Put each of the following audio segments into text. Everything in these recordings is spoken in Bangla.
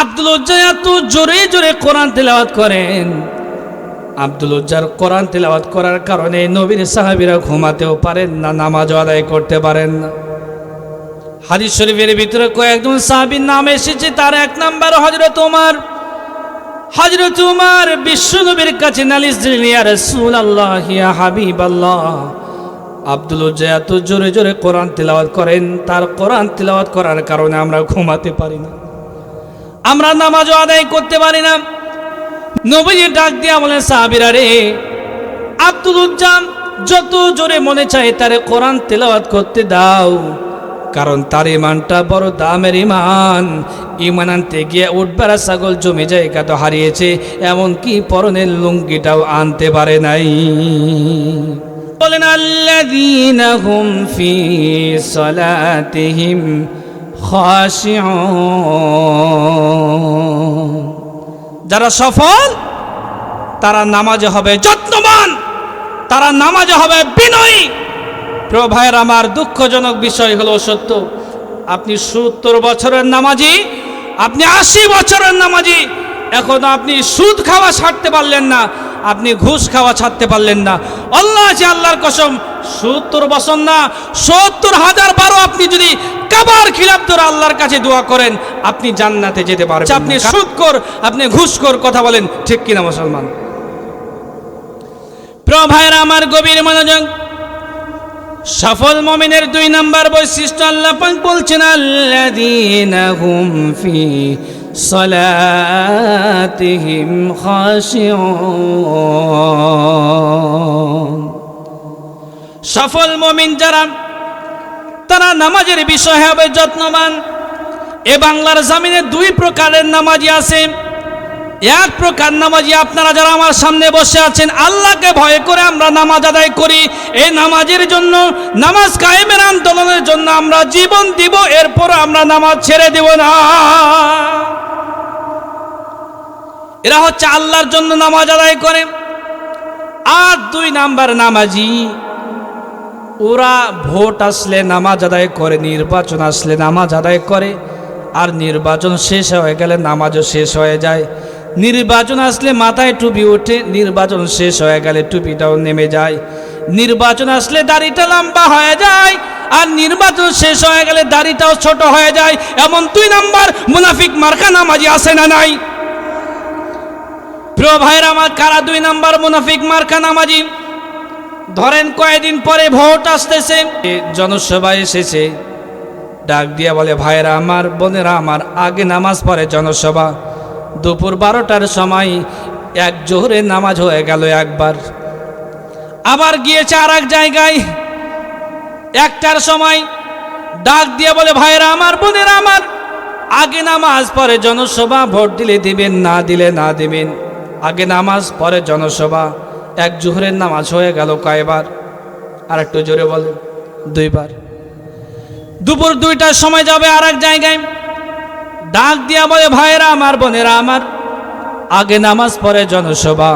আব্দুল উজ্জা এত জোরে জোরে কোরআন তেলাওয়াত করেন, আব্দুল উজ্জার কোরআন তেলাওয়াত করার কারণে নবীর সাহাবীরা ঘুমাতেও পারেন না, নামাজ আদায় করতে পারেন না। হাদিস শরীফের ভিতরে কয়েকজন সাহাবীর নাম এসেছে, তার এক নাম্বার হযরত ওমর। হযরত ওমর বিশ্ব নবীর কাছে নালিশ দিলেন, ইয়া রাসূলুল্লাহ, ইয়া হাবিবাল্লাহ, আব্দুল উজ্জা এত জোরে জোরে কোরআন তেলাওয়াত করেন, তার কোরআন তেলাওয়াত করার কারণে আমরা ঘুমাতে পারি না, আমরা নামাজও আদায় করতে পারি না। নবীজি ডাক দিয়া বলেন, সাহাবীরা রে, আব্দুল উজ্জা যত জোরে মনে চায় তারে কোরআন তেলাওয়াত করতে দাও, কারণ তার ইমানটা বড় দামের ইমান। ইমান আনতে গিয়ে উটবারা ছাগল জমি জায়গা তো হারিয়েছে, এমনকি পরনের লুঙ্গিটাও আনতে পারে নাই। বলেন, আল্লাযীনা হুম ফি সালাতিহিম খাশিউন, যারা সফল তারা নামাজে হবে যত্নবান, তারা নামাজে হবে বিনয়ী। প্রিয় ভাইয়ের আমার, দুঃখজনক বিষয় হলো সত্য, আপনি 70 বছরের নামাজি, আপনি 80 বছরের নামাজি, এখন আপনি সুদ খাওয়া ছাড়তে পারলেন না, আপনি ঘুষ খাওয়া ছাড়তে পারলেন না। আল্লাহ আছে, আল্লাহর কসম, 70 বছর না, 70,000 বারও আপনি যদি কাবার খিলাফ ধরে আল্লাহর কাছে দোয়া করেন, আপনি জান্নাতে যেতে পারবেন। আপনি সুদখোর, আপনি ঘুষখোর, কথা বলেন ঠিক কিনা মুসলমান? প্রিয় ভাইয়েরা আমার, গভীর মনোযোগ। সফল মুমিনের 2 নাম্বার বৈশিষ্ট্য আল্লাহ পাক বলছেন, আল্লাযীনা হুম ফি সালাতিহিম খাশিউন। সফল মুমিন যারা, তারা নামাজের বিষয়ে হবে যত্নবান। এ বাংলার জমিনে 2 প্রকারের নামাজি আছে। এক প্রকার নামাজি আপনারা যারা আমার সামনে বসে আছেন, আল্লাহকে ভয় করে আমরা নামাজ আদায় করি, এই নামাজের জন্য, নামাজ কায়েমের আন্দোলনের জন্য আমরা জীবন দিব, এরপর আমরা নামাজ ছেড়ে দেব না। এরা হচ্ছে আল্লাহর জন্য নামাজ আদায় করে। আর 2 নাম্বার নামাজি, ওরা ভোট আসলে নামাজ আদায় করে, নির্বাচন আসলে নামাজ আদায় করে, আর নির্বাচন শেষ হয়ে গেলে নামাজও শেষ হয়ে যায়। নির্বাচন আসলে মাথায় টুপি ওঠে, নির্বাচন শেষ হয়ে গেলে টুপিটাও নেমে যায়। নির্বাচন আসলে দাড়িটা লম্বা হয়ে যায়, আর নির্বাচন শেষ হয়ে গেলে দাড়িটাও ছোট হয়ে যায়। এমন 2 নাম্বার মুনাফিক মার্কা নামাজি আছে না নাই? প্রিয় ভাইরা আমার, কারা 2 নাম্বার মুনাফিক মার্কা নামাজি? ধরেন কয়েকদিন পরে ভোট আসতেছে, জনসভা এসেছে, ডাক দিয়া বলে, ভাইরা আমার, বোনেরা আমার, আগে নামাজ পড়ে জনসভা। দুপুর 12টার সময় এক জোহরের নামাজ হয়ে গেল একবার, আবার গিয়েছে আর এক জায়গায় 1টার সময়, ডাক দিয়া বলে, ভাইরা আমার, বোনেরা আমার, আগে নামাজ পড়ে জনসভা, ভোট দিলে দিবেন, না দিলে না দিবেন। আগে নামাজ পড়ে জনসভা, এক জোহরের নামাজ হয়ে গেল কয়বার? আর একটু জোরে বলে, 2 বার। দুপুর 2টার সময় যাবে আর এক জায়গায়, ডাক দিয়া বলে, ভাইরা আমার, বোনেরা আমার, আগে নামাজ পড়ে জনসভা,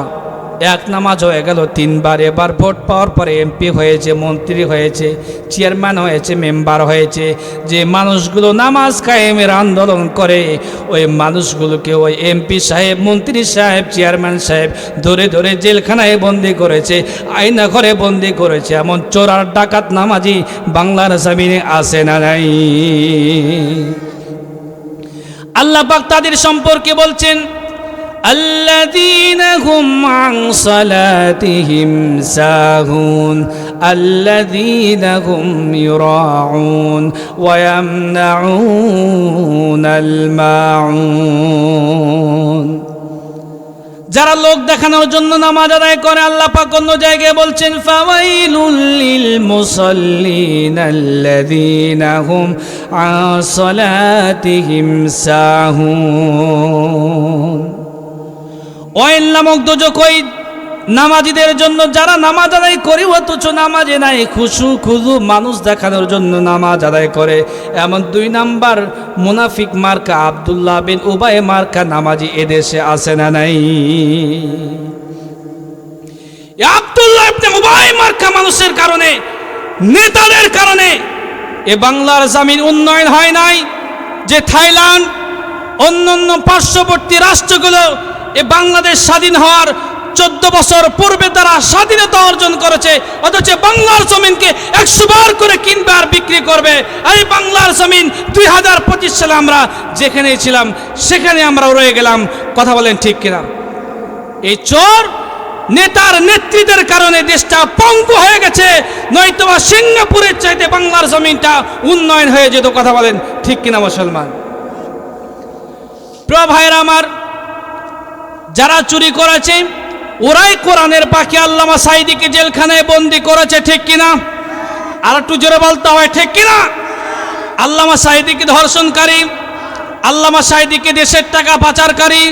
এক নামাজ হয়ে গেল 3 বার। এবার ভোট পাওয়ার পরে এমপি হয়েছে, মন্ত্রী হয়েছে, চেয়ারম্যান হয়েছে, মেম্বার হয়েছে। যে মানুষগুলো নামাজ কায়েমের আন্দোলন করে, ওই মানুষগুলোকে ওই এমপি সাহেব, মন্ত্রী সাহেব, চেয়ারম্যান সাহেব ধরে ধরে জেলখানায় বন্দি করেছে, আয়না ঘরে বন্দি করেছে। এমন চোর আর ডাকাত নামাজি বাংলার জমিনে আছে না নাই? আল্লাহ পাক তাদের সম্পর্কে বলছেন, الذين هم عن صلاتهم ساهون الذين هم يراعون ويمنعون الماعون। যারা লোক দেখানোর জন্য নামাজ আদায় করে, আল্লাহ পাক অন্য জায়গায় বলছেন, ফাওয়াইলুল লিল মুসাল্লিন আল্লাযীনা হুম আন সালাতিহিম সাহুন। ওয়াইল নামক দোজখ ওই নামাজিদের জন্য যারা নামাজ আদায় করে অথচ নামাজে নাই, খুশু খুজু মানুষ দেখানোর জন্য নামাজ আদায় করে। এমন 2 নাম্বার মুনাফিক মার্কা আব্দুল্লাহ বিন উবাই মার্কা নামাজি এদেশে আছে না নাই? আব্দুল্লাহ ইবনে উবাই মার্কা মানুষের কারণে, নেতাদের কারণে এ বাংলার জমিন উন্নয়ন হয় নাই। যে থাইল্যান্ড, অন্যান্য পার্শ্ববর্তী রাষ্ট্রগুলো এ বাংলাদেশ স্বাধীন হওয়ার 14 বছর পূর্বে তারা স্বাধীনতা অর্জন করেছে, অথচ বাংলার জমিনকে 100 বার করে কিনবে আর বিক্রি করবে। আর এই বাংলার জমিন 2025 সালে আমরা যেখানে ছিলাম সেখানে আমরা রয়ে গেলাম। কথা বলেন ঠিক কিনা? এই চোর নেতার নেতৃত্বের কারণে দেশটা পঙ্গু হয়ে গেছে, নয়তোবা সিঙ্গাপুরের চাইতে বাংলার জমিনটা উন্নয়ন হয়ে যেত। কথা বলেন ঠিক কিনা মুসলমান? প্রিয় ভাইরা আমার, যারা চুরি করেছে ওরাই কোরআনের পাখি আল্লামা সাঈদীকে জেলখানায় বন্দি করেছে, ঠিক কিনা? আর একটু জোরে বলতে হয়, ঠিক কিনা? আল্লামা সাঈদীকে ধর্ষণকারী, আল্লামা সাঈদীকে দেশের টাকা পাচারকারী,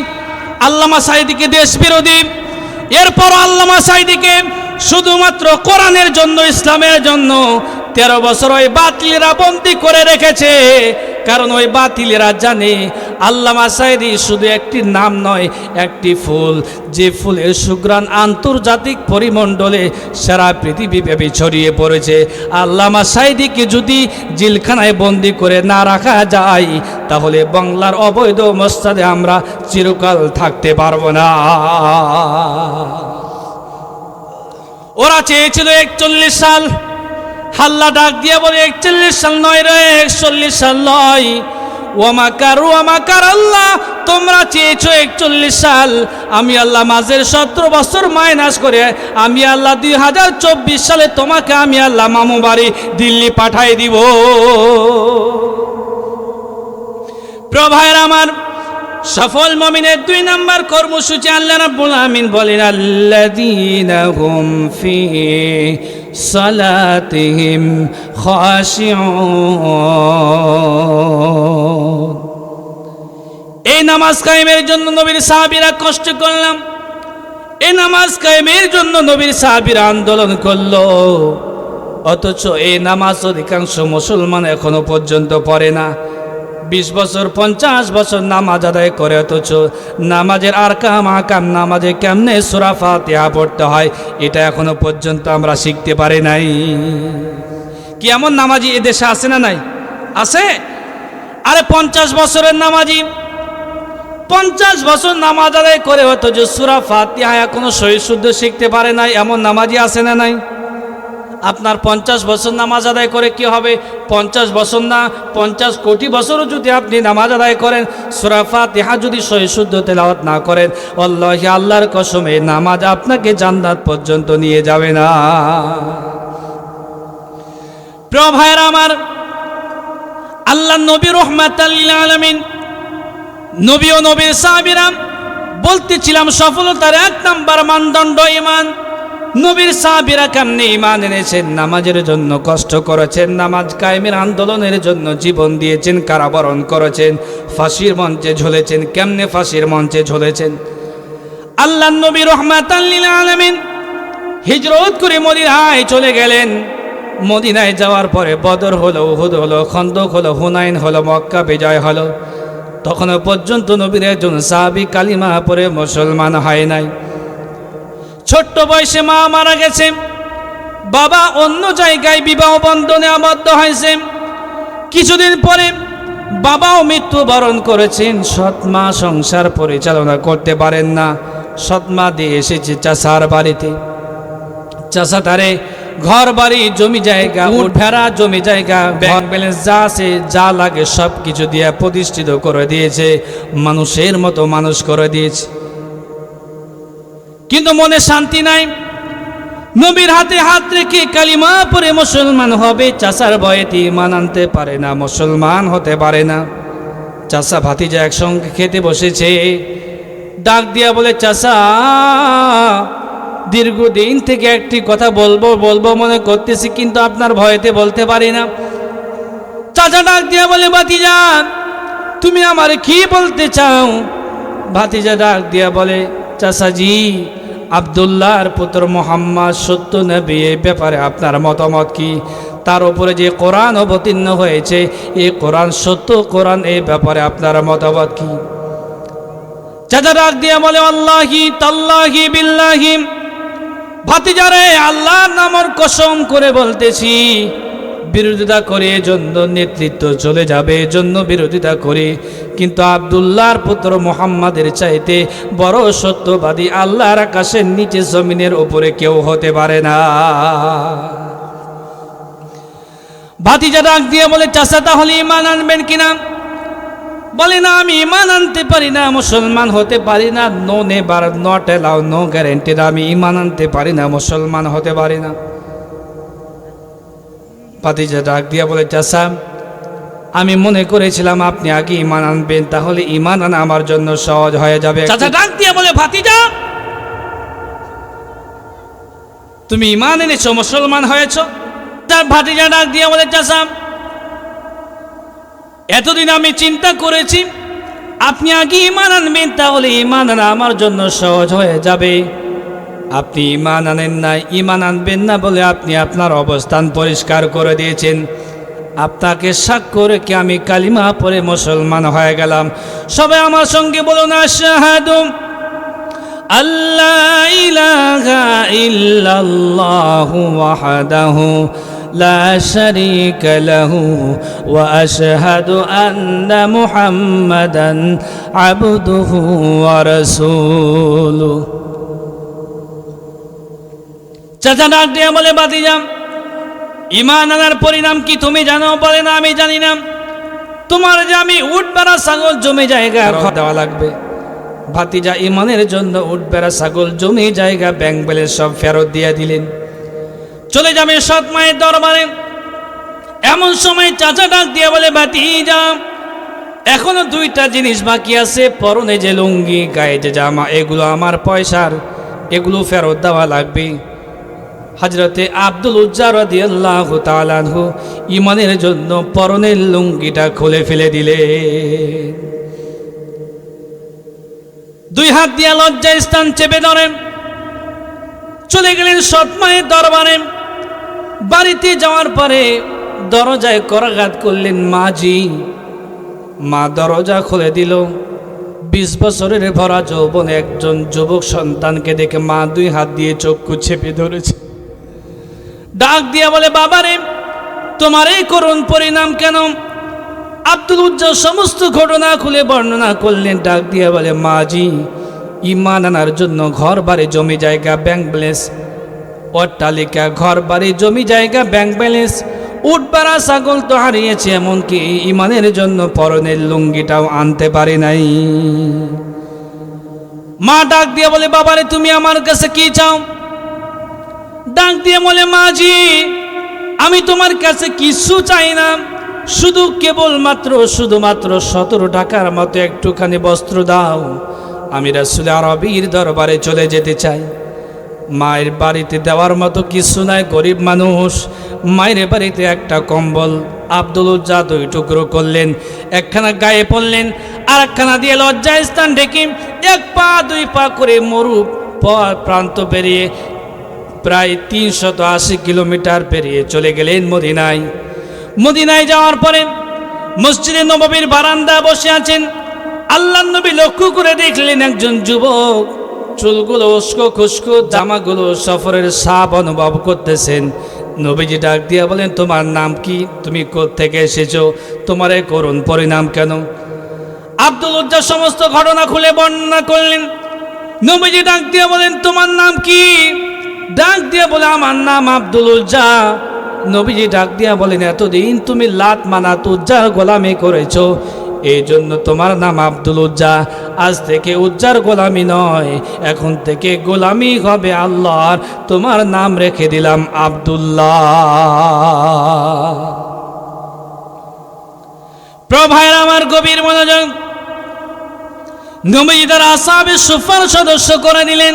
আল্লামা সাঈদীকে দেশ বিরোধী, এরপর আল্লামা সাঈদীকে শুধুমাত্র কোরআনের জন্য, ইসলামের জন্য 13 বছর ওই বাতিলেরা বন্দি করে রেখেছে। কারণ ওই বাতিলেরা জানে আল্লামা সাঈদী শুধু একটি নাম নয়, একটি ফুল, যে ফুলের সুঘ্রাণ আন্তর্জাতিক পরিমণ্ডলে সারা পৃথিবীব্যাপী ছড়িয়ে পড়েছে। আল্লামা সাঈদীকে যদি জেলখানায় বন্দি করে না রাখা যায় তাহলে বাংলার অবৈধ মসজিদে আমরা চিরকাল থাকতে পারবো না। ওরা চেয়েছিল 41 সাল, হাল্লা ডাক দিয়ে বলে 41 সাল নয় রে, 41 সাল নয়। ওয়ামাকার আল্লাহ, তোমরা চেয়েছো 41 সাল, আমি আল্লাহ মাঝের 17 বছর মাইনাস করে আমি আল্লাহ 2024 সালে তোমাকে আমি আল্লাহ মামু বাড়ি দিল্লি পাঠাই দিব। প্রিয় ভাইরা আমার, সফল মুমিনের 2 নম্বর কর্মসূচি আল্লাহ রাব্বুল আমিন বলেন, আল্লাযীনা হুম ফি সালাতিহিম খাশিউন। এই নামাজ কায়েমের জন্য নবীর সাহাবীরা কষ্ট করলাম, এই নামাজ কায়েমের জন্য নবীর সাহাবীরা আন্দোলন করলো, অথচ এই নামাজ অধিকাংশ মুসলমান এখনো পর্যন্ত পড়ে না। 20 বছর 50 বছর নামাজ আদায় করে, অথচ নামাজের আরকাম নামাজে কেমনে সূরা ফাতিহা পড়তে হয় এটা এখনো পর্যন্ত আমরা শিখতে পারি নাই। কি এমন নামাজি এ দেশে আছে না নাই? আছে। আরে 50 বছরের নামাজি 50 বছর নামাজ আদায় করে, অথচ সূরা ফাতিহা এখনো সহি শুদ্ধ শিখতে পারে নাই, এমন নামাজি আছে না নাই? আপনার 50 বছর নামাজ আদায় করে কি হবে? 50 বছর না, 50 কোটি বছরও যদি আপনি নামাজ আদায় করেন, সূরা ফাতিহা যদি সহি শুদ্ধ তেলাওয়াত না করেন, আল্লাহি আল্লাহর কসম এই নামাজ আপনাকে জান্নাত পর্যন্ত নিয়ে যাবে না। প্রিয় ভাইরা আমার, আল্লাহ নবী রাহমাতাল লিল আলামিন, নবী ও নবীর সাহাবীরা বলতেছিলাম সফলতার 1 নাম্বার মানদণ্ড ঈমান। নবীর সাহাবীরা কেমনে ঈমান এনেছেন? নামাজের জন্য কষ্ট করেছেন, নামাজ কায়েমের আন্দোলনের জন্য জীবন দিয়েছেন, কারাবরণ করেছেন, ফাঁসির মঞ্চে ঝুলেছেন। কেমনে ফাঁসির মঞ্চে ঝুলেছেন? আল্লাহ নবী রাহমাতাল লিল আলামিন হিজরত করে মদিনায় চলে গেলেন। মদিনায় যাওয়ার পরে বদর হলো, উহুদ হলো, খন্দক হলো, হুনাইন হলো, মক্কা বিজয় হলো। তখনও পর্যন্ত নবীর একজন সাহাবী কালিমা পড়ে মুসলমান হয় নাই। ছোট্ট বয়সে মা মারা গেছে, বাবা অন্য জায়গায় বিবাহ বন্ধনে আবদ্ধ হয়েছে। কিছুদিন পরে বাবাও মৃত্যুবরণ করেছেন। সৎ মা সংসার পরিচালনা করতে পারেন না। সৎ মা দিয়ে এসেছে চাচার বাড়িতে। চাচা তারে ঘর বাড়ি জমি জায়গা, উট ভেড়া জমি জায়গা, ব্যাংক ব্যালেন্স যা আছে যা লাগে সব কিছু দিয়ে প্রতিষ্ঠিত করে দিয়েছে, মানুষের মতো মানুষ করে দিয়েছে। কিন্তু মনে শান্তি নাই। নবীর হাতে হাত রেখে কালিমা পড়ে মুসলমান হবে, চাচার ভয়েতে ঈমান আনতে পারে না, মুসলমান হতে পারে না। চাচা ভাতিজা একসঙ্গে খেতে বসেছে, ডাক দিয়া বলে, চাচা দীর্ঘদিন থেকে একটি কথা বলবো মনে করতেছি, কিন্তু আপনার ভয়েতে বলতে পারি না। চাচা ডাক দিয়া বলে, ভাতিজা তুমি আমার কি বলতে চাও? ভাতিজা ডাক দিয়া বলে, চাচাজি আব্দুল্লাহর পুত্র মোহাম্মদ সত্য নবী, এই ব্যাপারে আপনার মতামত কি? তার উপরে যে কোরআন অবতীর্ণ হয়েছে এই কোরআন সত্য কোরআন, এই ব্যাপারে আপনার মতামত কি? চাচা ডাক দিয়া বলে, আল্লাহি তাল্লাহি বিল্লাহি, ভাতিজারে আল্লাহর নামের কসম করে বলতেছি বিরোধিতা করে, এজন্য নেতৃত্ব চলে যাবে, এজন্য বিরোধিতা করে। কিন্তু আব্দুল্লাহর পুত্র মুহাম্মাদের চাইতে বড় সত্যবাদী আল্লাহর আকাশের নিচে জমিনের উপরে কেউ হতে পারে না। ভাতিজা ডাক দিয়ে বলে, চাচা তাহলে ঈমান আনবেন কিনা? বলে না, আমি ঈমান আনতে পারি না, মুসলমান হতে পারি না, no never, not allow, no guaranteed, আমি ঈমান আনতে পারি না, মুসলমান হতে পারি না। ভাতিজা ডাক দিয়া বলে, চাচা আমি মনে করেছিলাম আপনি আগে ঈমান আনবেন, তাহলে ঈমান আনা আমার জন্য সহজ হয়ে যাবে। চাচা ডাক দিয়া বলে, ভাতিজা তুমি ঈমান এনেছো, মুসলমান হয়েছো? তার ভাতিজা ডাক দিয়া বলে, চাচা এতদিন আমি চিন্তা করেছি আপনি আগে ঈমান আনবেন, তাহলে ঈমান আনা আমার জন্য সহজ হয়ে যাবে। আপনি ঈমান আনেন নাই, ঈমান আনবেন না বলে আপনি আপনার অবস্থান পরিষ্কার করে দিয়েছেন। আপনাকে সাক্ষ্য রেখে আমি কালিমা পড়ে মুসলমান হয়ে গেলাম। সবাই আমার সঙ্গে বলুন, আশহাদু আল্লা ইলাহা ইল্লাল্লাহু ওয়াহদাহু লা শারীকা লাহু ওয়া আশহাদু আন্না মুহাম্মাদান আবদুহু ওয়া রাসূলুহু। চাচা ডাক দিয়ে বলে, ভাতিজা ঈমান আনার পরিণাম কি তুমি জানো? বলে না, আমি জানি না। তোমার যে আমি উট বেড়া ছাগল জমি জায়গা দেওয়া লাগবে। ভাতিজা ঈমানের জন্য উট বেড়া ছাগল জমি জায়গা ব্যাংক ব্যালেন্স সব ফেরত দিয়ে দিলেন। চলে যাবে সৎ মায়ের দরবারে। এমন সময় চাচা ডাক দিয়ে বলে, ভাতিজা এখনো দুইটা জিনিস বাকি আছে, পরনে যে লুঙ্গি, গায়ে যে জামা, এগুলো আমার পয়সার, এগুলো ফেরত দেওয়া লাগবে। হযরতে আব্দুল উজ্জা রাদিয়াল্লাহু তাআলা আনহু ঈমানের জন্য পরনের লুঙ্গিটা খুলে ফেলে দিলেন। দুই হাত দিয়ে লজ্জায় স্থান চেপে ধরেন চলে গেলেন সৎ মায়ের দরবারে। বাড়িতে যাওয়ার পরে দরজায় করাঘাত করলেন মাজি। মা দরজা খুলে দিল। 20 বছরের ভরা যৌবন একজন যুবক সন্তানকে দেখে মা দুই হাত দিয়ে চক্ষু চেপে ধরেছে। ডাক দিয়া বলে, বাবারে তোমার এই করুণ পরিণাম কেন? আব্দুল উজ্জা সমস্ত ঘটনা খুলে বর্ণনা করলেন। ডাক দিয়া বলে, মাজি ঈমান আনার জন্য ঘর বাড়ি জমি জায়গা ব্যাংক ব্যালেন্স, অট্টালিকা ঘর বাড়ি জমি জায়গা ব্যাংক ব্যালেন্স, উট পাড়া ছাগল তো হারিয়েছে, এমনকি ঈমানের জন্য পরনের লুঙ্গিটাও আনতে পারি নাই। মা ডাক দিয়ে বলে, বাবারে তুমি আমার কাছে কি চাও? ডাক দিয়ে বলে, মাজি আমি তোমার কাছে কিছু চাই না, শুধু কেবলমাত্র শুধুমাত্র 17 টাকার মতো একটুখানি বস্ত্র দাও। আমি রাসূল আরবীর দরবারে চলে যেতে চাই। মায়ের বাড়িতে দেওয়ার মতো কিছু নাই, গরিব মানুষ। মায়ের বাড়িতে একটা কম্বল আব্দুল উজ্জা 2 টুকরো করলেন, একখানা গায়ে পড়লেন, আর একখানা দিয়ে লজ্জায় স্থান ঢেকে 1 পা 2 পা করে মরু প্রান্ত পেরিয়ে প্রায় 380 কিলোমিটার পেরিয়ে চলে গেলেন মদিনায়। মদিনায় যাওয়ার পরে মসজিদে নববীর বারান্দায় বসে আছেন। আল্লাহর নবী লক্ষ্য করে দেখলেন একজন যুবক চুলগুলো উস্কো খুস্কো, জামাগুলো সফরের ছাপ অনুভব করতেছেন। নবীজি ডাক দিয়া বলেন, তোমার নাম কি? তুমি কোত্থেকে এসেছো? তোমার এই করুণ পরিণাম কেন? আব্দুল উজ্জা সমস্ত ঘটনা খুলে বর্ণনা করলেন। নবীজি ডাক দিয়া বলেন, তোমার নাম কি? ডাক দিয়া বলে, আমার নাম আব্দুল উজ্জা। নবীজি ডাক দিয়া বলেন, এতদিন তুমি লাত মানাত উজ্জার গোলামি করেছো, এই জন্য তোমার নাম আব্দুল উজ্জা। আজ থেকে উজ্জার গোলামি নয়, এখন থেকে গোলামি হবে আল্লাহর। তোমার নাম রেখে দিলাম আব্দুল্লাহ। প্রভায়ের আমার গভীর মনোযোগ। নবীজি তার আসহাবে সুফার সদস্য করে দিলেন।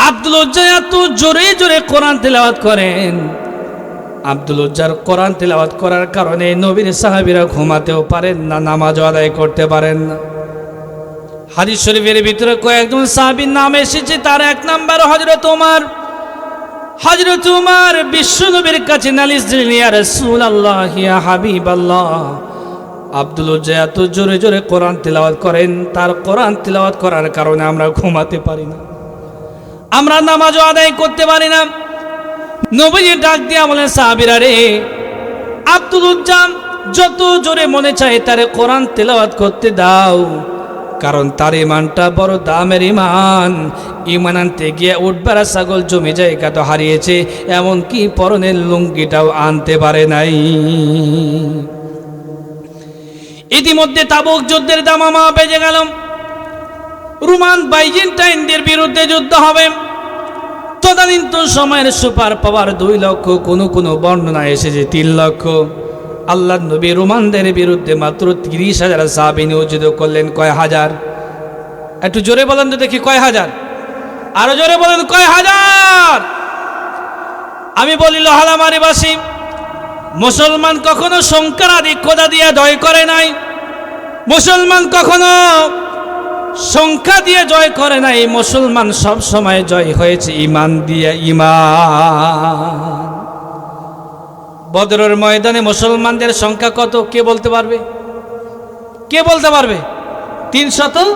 আব্দুল উজ্জা এত জোরে জোরে কোরআন তেলাওয়াত করেন। আব্দুল উজ্জার কোরআন তেলাওয়াত করার কারণে নবীর সাহাবীরা ঘুমাতেও পারেন না, নামাজ আদায় করতে পারেন না। হাদিস শরীফের ভিতরে কয়েকজন সাহাবীর নাম এসেছে। তার 1 নম্বর হযরত ওমর। হযরত ওমর বিশ্ব নবীর কাছে নালিশ দিলেন, ইয়া রাসূলুল্লাহ, ইয়া হাবিবাল্লাহ, আব্দুল উজ্জা এত জোরে জোরে কোরআন তেলাওয়াত করেন, তার কোরআন তেলাওয়াত করার কারণে আমরা ঘুমাতে পারি না, আমরা নামাজও আদায় করতে পারি না। নবীজি ডাক দিয়া বলেন, সাহাবীরা রে, আব্দুল উজ্জাম যত জোরে মনে চায় তারে কোরআন তেলাওয়াত করতে দাও, কারণ তার ইমানটা বড় দামের ইমান। ইমান আনতে গিয়ে উঠবারা ছাগল জমি জায়গা তো হারিয়েছে, এমনকি পরনের লুঙ্গিটাও আনতে পারে নাই। ইতিমধ্যে তাবুক যুদ্ধের দামামা বেজে গেল। রোমান বাইজেন্টাইনদের বিরুদ্ধে যুদ্ধ হবে। তদানীন্তন সময়ের সুপার পাওয়ার 2 লক্ষ, কোনো বর্ণনা এসেছে 3 লক্ষ। আল্লাহ নবী রোমানদের বিরুদ্ধে মাত্র 30,000 সাহাবী নিয়োজিত করলেন। কয় হাজার? একটু জোরে বলেন তো দেখি, কয় হাজার? আরো জোরে বলেন, কয় হাজার? আমি বলি লোহালামারিবাসী, মুসলমান কখনো সংখ্যার আধিক্যতা দিয়ে জয় করে নাই। মুসলমান কখনো সংখ্যা দিয়ে জয় করে নাই। মুসলমান সব সময় জয় হয়েছে ইমান দিয়ে। ইমান। বদরের ময়দানে মুসলমানদের সংখ্যা কত কে বলতে পারবে? কে বলতে পারবে? 300।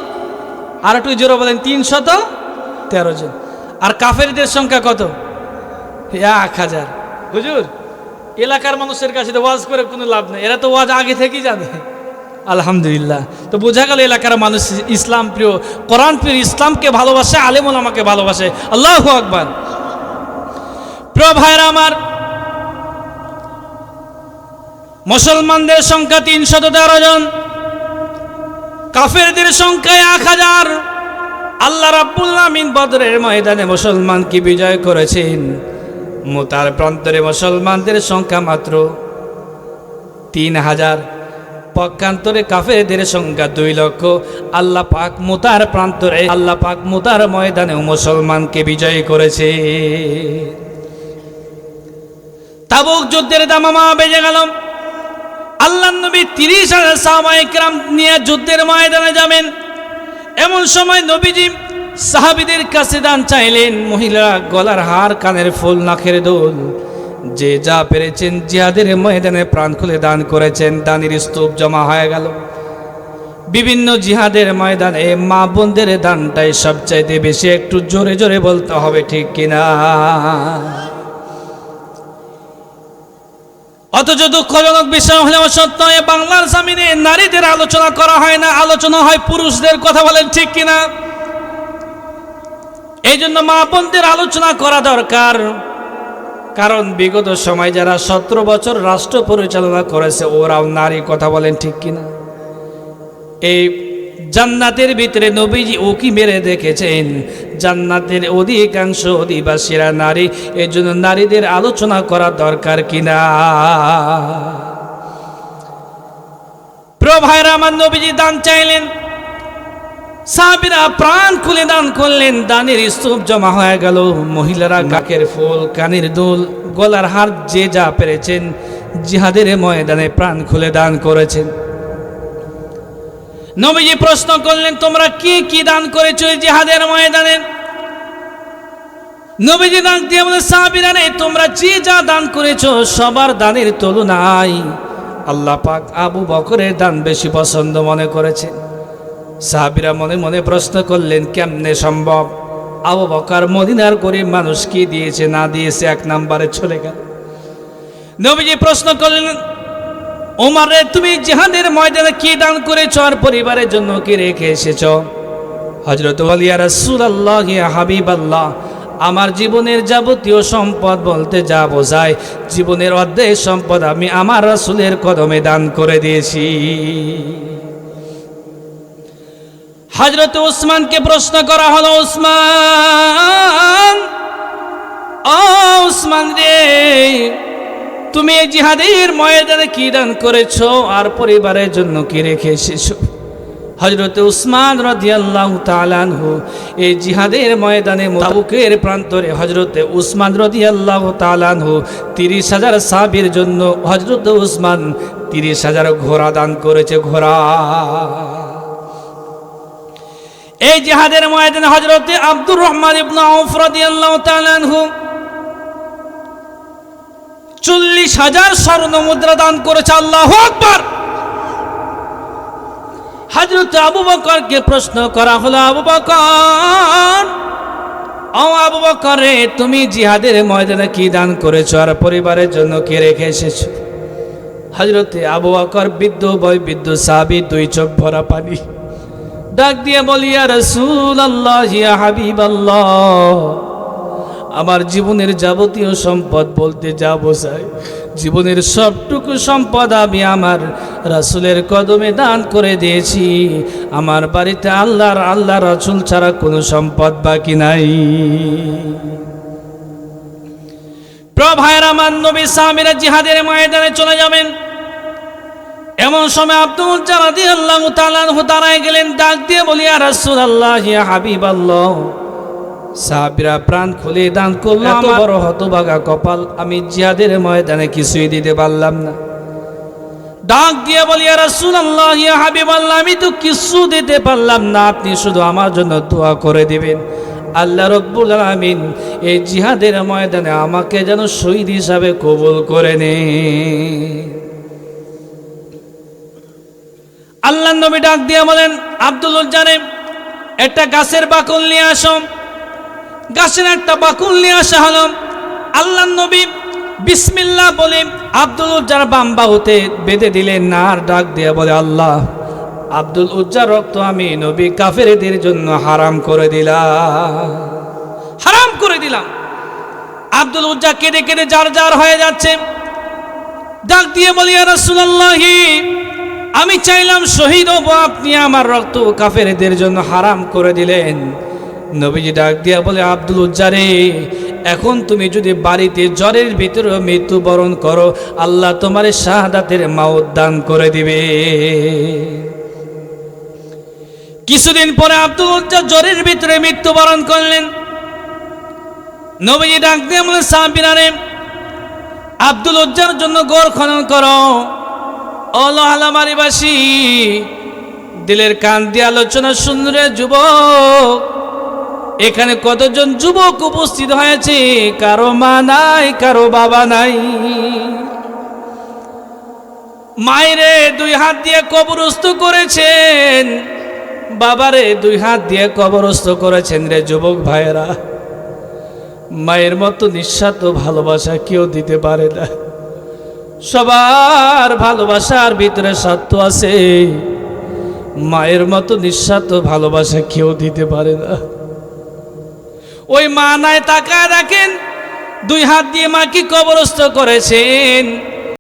আর একটু জোরে বলেন, 313 জন। আর কাফেরদের সংখ্যা কত? 1000। হুজুর, এলাকার মানুষের কাছে তো ওয়াজ করে কোনো লাভ নেই, এরা তো ওয়াজ আগে থেকেই জানে। আলহামদুলিল্লাহ। তো বোঝা গেল এলাকার মানুষ ইসলাম প্রিয়, কোরআন প্রিয়, ইসলামকে ভালোবাসে, আলেম ওলামাকে ভালোবাসে। আল্লাহু আকবার। প্রিয় ভাইরা আমার, মুসলমানদের সংখ্যা 313 জন, কাফেরদের সংখ্যা 1000। আল্লাহ রাব্বুল আমিন বদরের ময়দানে মুসলমানকে বিজয় করেছেন। মুতার প্রান্তরে মুসলমানদের সংখ্যা মাত্র 3000, পক্ষান্তরে কাফেরদের সংখ্যা 2 লক্ষ। আল্লাহ পাক মুতার প্রান্তরে, আল্লাহ পাক মুতার ময়দানে মুসলমানকে বিজয় করেছে। তাবুক যুদ্ধের দামামা বেজে গেল। আল্লাহ নবী 30,000 সাহাবায়ে কেরাম নিয়ে যুদ্ধের ময়দানে যাবেন। এমন সময় নবীজি সাহাবীদের কাছে দান চাইলেন। মহিলা গলার হার, কানের ফুল, নাকের দুল, যে যা পেরেছেন জিহাদের ময়দানে প্রাণ খুলে দান করেছেন। দানের স্তূপ জমা হয়ে গেল। বিভিন্ন জিহাদের ময়দানে মা বোনদের দানটাই সবচাইতে বেশি। একটু জোরে জোরে বলতে হবে, ঠিক কিনা? অথচ দুঃখজনক বিষয় হলেও সত্য, বাংলার জমিনে নারীদের আলোচনা করা হয় না, আলোচনা হয় পুরুষদের। কথা বলেন ঠিক কিনা? এই জন্য মা বোনদের আলোচনা করা দরকার। কারণ বিগত সময় যারা 17 বছর রাষ্ট্র পরিচালনা করেছে ওরাও নারী। কথা বলেন ঠিক কিনা? এই জান্নাতের ভিতরে নবীজি উকি মেরে দেখেছেন জান্নাতের অধিকাংশ অধিবাসীরা নারী। এই জন্য নারীদের আলোচনা করা দরকার কিনা? প্রিয় ভাইরা আমার, নবীজি দান চাইলেন, সাহাবীরা প্রাণ খুলে দান করলেন। দানের স্তূপ জমা হয়ে গেল। মহিলারা নাকের ফুল, কানের দুল, গলার হার, যে যা পেরেছেন জিহাদের ময়দানে প্রাণ খুলে দান করেছেন। নবীজি প্রশ্ন করলেন, তোমরা কি কি দান করেছো জিহাদের ময়দানে? নবীজি দান দিয়ে বলে, সাহাবীরা রে, তোমরা যে যা দান করেছো সবার দানের তুলনায় আল্লাহ পাক আবু বকরের দান বেশি পছন্দ মনে করেছে। সাহাবীরা মনে মনে প্রশ্ন করলেন, কেমনে সম্ভব? আবু বকর মদিনার গরিব মানুষ কি দিয়েছে না দিয়েছে 1 নম্বরে চলে গেল। নবীজি প্রশ্ন করলেন, ওমর রে, তুমি জিহাদের ময়দানে কি দান করেছো আর পরিবারের জন্য কি রেখে এসেছো? হযরত ওলি ইয়া রাসূলুল্লাহ, ইয়া হাবিবাল্লাহ, আমার জীবনের যাবতীয় সম্পদ বলতে যা বোঝায়, জীবনের অর্ধেক সম্পদ আমি আমার রাসূলের কদমে দান করে দিয়েছি। হযরত উসমানকে প্রশ্ন করা হলো, উসমান, ও উসমান রে, তুমি এই জিহাদের ময়দানে কি দান করেছো আর পরিবারের জন্য কি রেখে এসেছো? হযরত উসমান রাদিয়াল্লাহু তাআলা আনহু এই জিহাদের ময়দানে তাবুকের প্রান্তরে হযরত উসমান রাদিয়াল্লাহু তাআলা আনহু 30,000 সাহাবীর জন্য হযরত উসমান 30,000 ঘোড়া দান করেছে। ঘোড়া। এই জিহাদের ময়দানে হযরত আব্দুর রহমান ইবনে আউফ রাদিয়াল্লাহু তাআলা আনহু 40,000 স্বর্ণ মুদ্রা দান করেছে। আল্লাহু আকবার। হযরত আবু বকরকে প্রশ্ন করা হলো, আবু বকর, ও আবু বকর রে, তুমি জিহাদের ময়দানে কি দান করেছো আর পরিবারের জন্য কি রেখে এসেছো? হযরতে আবু বকর বৃদ্ধ সাহাবী, দুই চোখ ভরা পানি, ডাক দিয়ে বলি, ইয়া রাসূলুল্লাহ, ইয়া হাবিবাল্লাহ, আমার জীবনের যাবতীয় সম্পদ বলতে যা বোঝায়, জীবনের সবটুকু সম্পদ আমি আমার রাসূলের কদমে দান করে দিয়েছি। আমার বাড়িতে আল্লাহ রাসূল ছাড়া কোনো সম্পদ বাকি নাই। ভাইয়ের আমার, নবী সাহাবীরা জিহাদের ময়দানে চলে যাবেন। এমন সময় আব্দুল উজ্জা রাদিয়াল্লাহু তাআলা আনহু দাঁড়ায় গেলেন, ডাক দিয়ে বলি, ইয়া রাসূলুল্লাহ, ইয়া হাবিবাল্লাহ, সাহাবীরা প্রাণ খুলে দান করলো। এত বড় হতভাগা কপাল, আমি জিহাদের ময়দানে কিছুই দিতে পারলাম না। ডাক দিয়ে বলি, ইয়া রাসূলুল্লাহ, ইয়া হাবিবাল্লাহ, আমি তো কিছু দিতে পারলাম না, আপনি শুধু আমার জন্য দোয়া করে দিবেন, আল্লাহ রাব্বুল আলামিন এই জিহাদের ময়দানে আমাকে যেন শহীদ হিসাবে কবুল করে নেন। আল্লাহর নবী ডাক দিয়ে বলেন, আব্দুল উজ্জারে, একটা গাছের বাকল নিয়ে আসো। গাছের একটা বাকল নিয়ে আসা হলো। আল্লাহর নবী বিসমিল্লাহ বলে আব্দুল উজ্জার বাম বাহুতে বেঁধে দিলেন। আর ডাক দিয়ে বলে, আল্লাহ, আব্দুল উজ্জার রক্ত আমি নবী কাফেরদের জন্য হারাম করে দিলাম। আব্দুল উজ্জা কেঁদে কেঁদে জার হয়ে যাচ্ছে। ডাক দিয়ে বলি, ইয়া রাসূলুল্লাহ, আমি চাইলাম শহীদ হব, আপনি আমার রক্ত কাফেরদের জন্য হারাম করে দিলেন। নবীজি ডাক দিয়া বলে, আব্দুল উজ্জা রে, এখন তুমি যদি বাড়িতে জ্বরের ভিতরে মৃত্যুবরণ করো, আল্লাহ তোমার শাহাদাতের মাউত দান করে দিবে। কিছুদিন পরে আব্দুল উজ্জা জ্বরের ভিতরে মৃত্যুবরণ করলেন। নবীজি ডাক দিয়ে বলে, সাহাবীরা রে, আব্দুল উজ্জার জন্য গোর খনন করো। ও লোহালামারিবাসী, দিলের কান দিয়ে আলোচনা শুনরে যুবক, এখানে কতজন যুবক উপস্থিত হয়েছে, কারো মা নাই, কারো বাবা নাই। মায়েরে দুই হাত দিয়ে কবরস্থ করেছেন, বাবারে দুই হাত দিয়ে কবরস্থ করেছেন। রে যুবক ভাইয়েরা, মায়ের মতো নিঃস্বার্থ ভালোবাসা কেউ দিতে পারে না। সবার ভালোবাসার ভিতরে স্বার্থ আছে, মায়ের মতো নিঃস্বার্থ ভালোবাসা কেউ দিতে পারে না। ওই মা নাই, তাকায় দেখেন, দুই হাত দিয়ে মাকে কবরস্থ করেছেন।